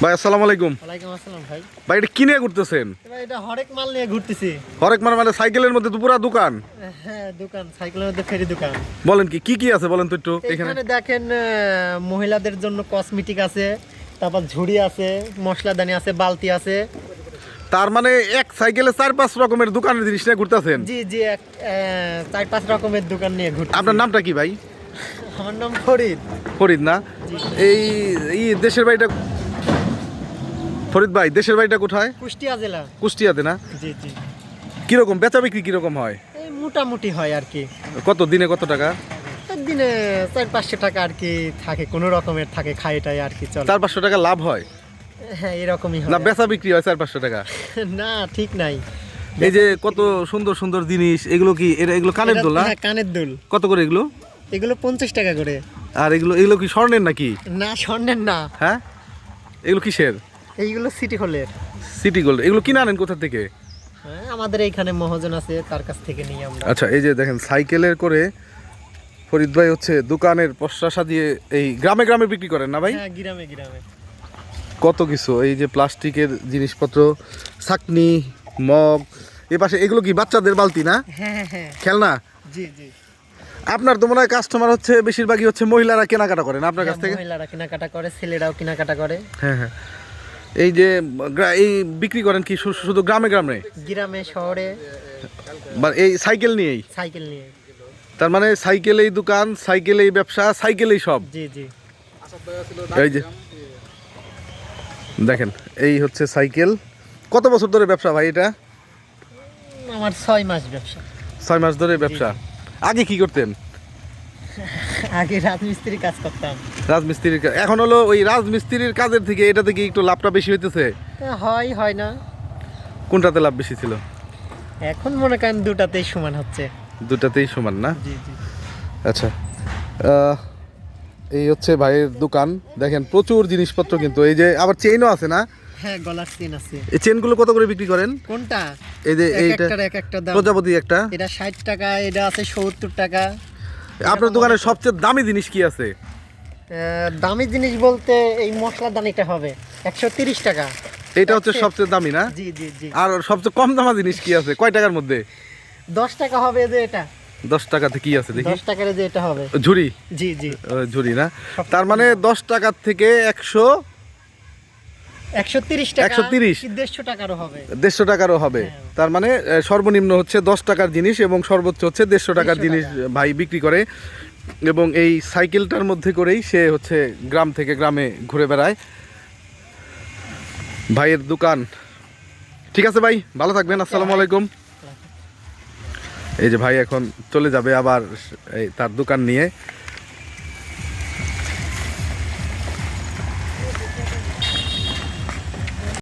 ভাই আসসালামু আলাইকুম। ওয়ালাইকুম আসসালাম ভাই। ভাই এটা কি নিয়ে ঘুরতেছেন? ভাই এটা হরেক মাল নিয়ে ঘুরতেছি। হরেক মানে সাইকেলের মধ্যে তো পুরা দোকান। হ্যাঁ দোকান, সাইকেলের মধ্যে ফেরি দোকান। বলেন কি কি আছে বলেন তো একটু। এখানে দেখেন মহিলাদের জন্য কসমেটিক আছে, তারপর ঝুড়ি আছে, মশলাদানি আছে, বালতি আছে। তার মানে এক সাইকেলে 4-5 রকমের দোকানের জিনিস নিয়ে ঘুরতেছেন। জি জি, 4-5 রকমের দোকান নিয়ে ঘুরতেছি। আপনার নামটা কি ভাই? আমার নাম ফরিদ। ফরিদ না? এই এই দেশের বাড়িটা ফরিদ ভাই, দেশের বাড়িটা কোথায়? কুষ্টিয়া জেলা। কুষ্টিয়াতে না? জি জি। কিরকম বেচা বিক্রি কিরকম হয়? এই মোটামুটি হয় আর কি। কত দিনে কত টাকা? দিনে 400-500 টাকা আর কি থাকে, কোনো রকমের থাকে, খাইটাই আর কি চলে। 400-500 টাকা লাভ হয় হ্যাঁ এরকমই হয়। না বেচা বিক্রি হয় 400-500 টাকা? না ঠিক নাই। এই যে কত সুন্দর সুন্দর জিনিস, এগুলো কি এগুলো কানের দুল না? হ্যাঁ কানের দুল। কত করে এগুলো? এগুলো 50 টাকা করে। আর এগুলো কি স্বর্ণের নাকি? না স্বর্ণের না। হ্যাঁ, এগুলো কিসের? এইগুলো সিটি হলের। City gold. এগুলো কিনে আনেন কোথা থেকে? হ্যাঁ আমাদের এইখানে মহাজন আছে, তার কাছ থেকে নিই আমরা। আচ্ছা, এই যে দেখেন সাইকেলের করে ফরিদ ভাই হচ্ছে দোকানের পসরা সাজিয়ে এই গ্রামে গ্রামে বিক্রি করেন না ভাই? হ্যাঁ গ্রামে গ্রামে। কত কিছু, এই যে প্লাস্টিকের জিনিসপত্র, ছাকনি, মগ, এ পাশে এগুলো কি বাচ্চাদের বালতি না? হ্যাঁ হ্যাঁ খেলনা? জি জি। আপনার তো মনে হয় কাস্টমার হচ্ছে বেশিরভাগই হচ্ছে মহিলারা কেনাকাটা করেন আপনার কাছ থেকে? মহিলারা কেনাকাটা করে, ছেলেরাও কেনাকাটা করে। হ্যাঁ হ্যাঁ। এই যে এই বিক্রি করেন কি শুধু গ্রামে গ্রামে? গ্রামে শহরে। বা এই সাইকেল নিয়েই? সাইকেল নিয়ে। তার মানে সাইকেলেই দোকান, সাইকেলেই ব্যবসা, সাইকেলেই সব। জি জি। এই যে দেখেন এই হচ্ছে সাইকেল। কত বছর ধরে ব্যবসা ভাই এটা? আমার 6 মাস ব্যবসা। 6 মাস ধরে ব্যবসা। আগে কি করতেন? আগে রাজমিস্ত্রি কাজ করতাম। রাজমিস্ত্রির এখন হলো ওই রাজমিস্ত্রির কাজের থেকে এটাতে কি একটু লাভটা বেশি হইতেছে? হয় না। কোনটাতে লাভ বেশি ছিল? এখন মনে করেন দুটাতেই সমান হচ্ছে। দুটাতেই সমান না? জি জি। আচ্ছা, এই হচ্ছে ভাইয়ের দোকান। দেখেন প্রচুর জিনিসপত্র, কিন্তু এই যে আবার চেইনও আছে না? হ্যাঁ গলার চেন আছে। এই চেনগুলো কত করে বিক্রি করেন? কোনটা? এই যে এক এইটা একটার এক একটা দাম। প্রজাপতি একটা। এটা 60 টাকা, এটা আছে 70 টাকা। আপনার দোকানে সবচেয়ে দামি জিনিস কি আছে? দামি জিনিস বলতে এই মশলাদানিটা হবে 130 টাকা। এটা হচ্ছে সবচেয়ে দামি না? জি জি জি। আর সবচেয়ে কম দামা জিনিস কি আছে কয় টাকার মধ্যে? 10 টাকা হবে যে এটা। 10 টাকাতে কি আছে দেখি? 10 টাকার যে এটা হবে। ঝুড়ি? জি জি। ঝুড়ি না? তার মানে 10 টাকার থেকে 130 টাকা। 130? 150 টাকারও হবে। 150 টাকারও হবে। হ্যাঁ। তার মানে সর্বনিম্ন হচ্ছে 10 টাকার জিনিস এবং সর্বোচ্চ হচ্ছে 150 টাকার 150 জিনিস টাকা। ভাই বিক্রি করে। এবং এই সাইকেলটার মধ্যে করেই সে হচ্ছে গ্রাম থেকে গ্রামে ঘুরে বেড়ায়। ভাইয়ের দোকান। ঠিক আছে ভাই, ভালো থাকবেন। আসসালামু আলাইকুম। এই যে ভাই এখন চলে যাবে আবার এই তার দোকান নিয়ে।